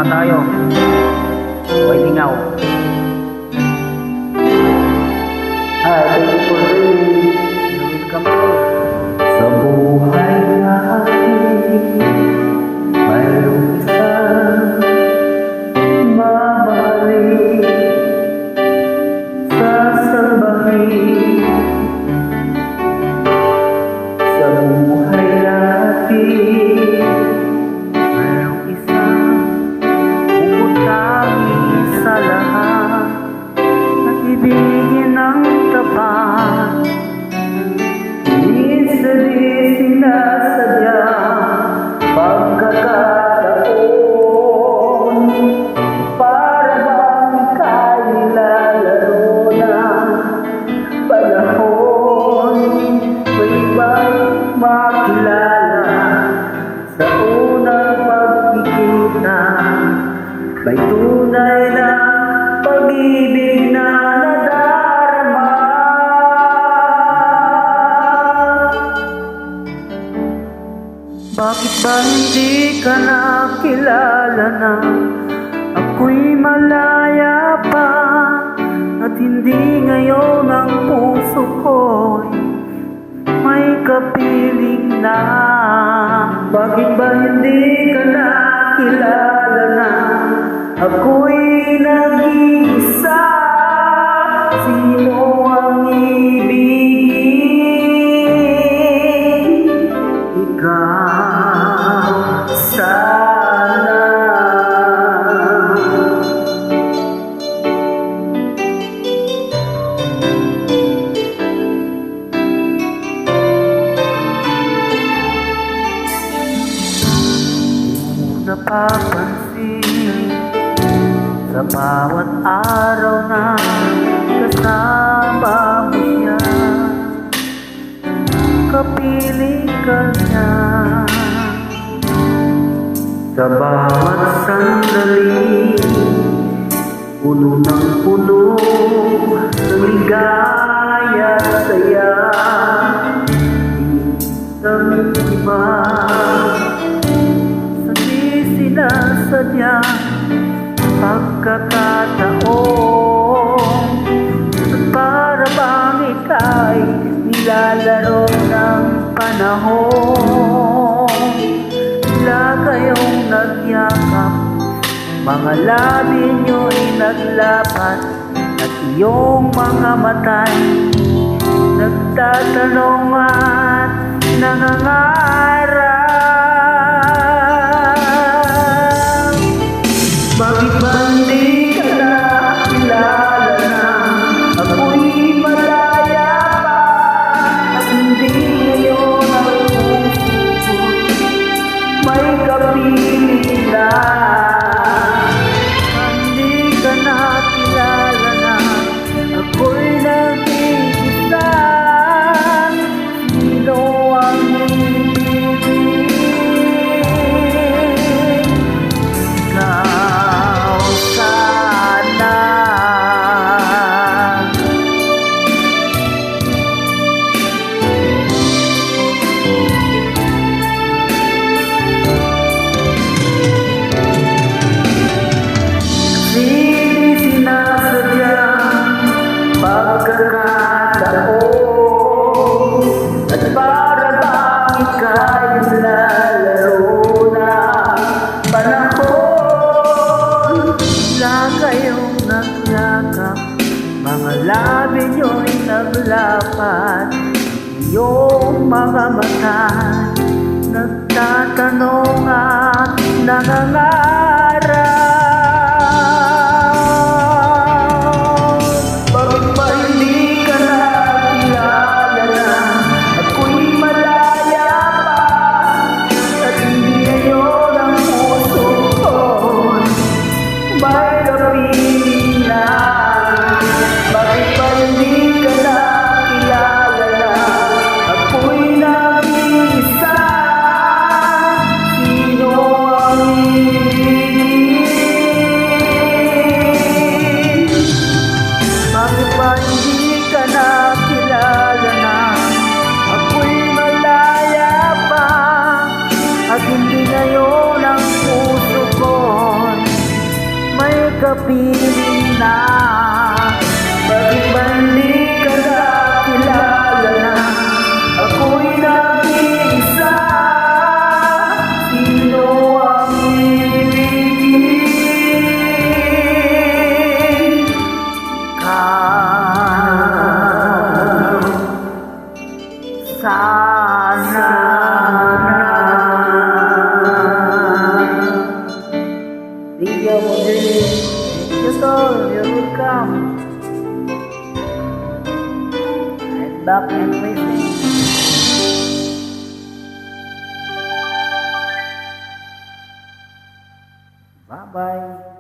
tayo. Buhay lingaw. Hi, thank you for joining. Welcome to Sa buhay natin, mayroong isang mamahalin, sasambahin. Sa buhay natin, mayroong isang uutangin sa lahat at ibigin ng tapat. minsan di sinasadya pagkakataon, para bang ika'y nilalaro ng panahon. May ibang makilala sa unang pagkikita, may tunay na pag-ibig na nadarama. Bakit ba hindi ka nakilala na ako'y malaya pa, at hindi ngayon ang puso ko'y may kapiling na? Bakit ba hindi ka nakilala na ako'y nag-iisa? Sino ang ibigin? Ikaw sana. Napapansin sa bawat araw na kasama mo siya, kapiling ka niya. Sa bawat sandali, puno ng puno ng ligaya at saya. Isang iba Sa di sinasadya pagkakataon, at para bang ika'y nilalaro ng panahon. Bigla kayong nagyakap, mga labi nyo'y naglapat, at iyong mga mata'y nagtatanong at nangangarap. Bakit ba hindi ka nakilala na ako'y malaya pa, at hindi ngayon ang puso may kapiling na? Hindi ka nakilala na ako'y nag-iisa. Sino ang ibigin? Ikaw sana. Di sinasadya pagkakataon, at para bang ika'y nilalaro ng panahon. Bigla kayong naglakap, mga labi nyo'y naglapat, iyong mga mata nagtatanong at nangangarap. Bakit ba hindi ka nakilala na ako'y malaya pa, at hindi ngayon ang puso ko'y may kapiling na? Bakit ba hindi ka nakilala na ako'y nag-iisa? Sino ang ibigin? Bakit ba hindi ka nakilala na ako'y malaya pa, at hindi ngayon ang puso ko'y kapiling na? Bakit ba hindi ka nakilala na? Ako'y nag-iisa. Sino ang ibigin ka? Sana Thank you, Modern. Thank you, Tol. You're welcome. Head back and waiting. Bye-bye.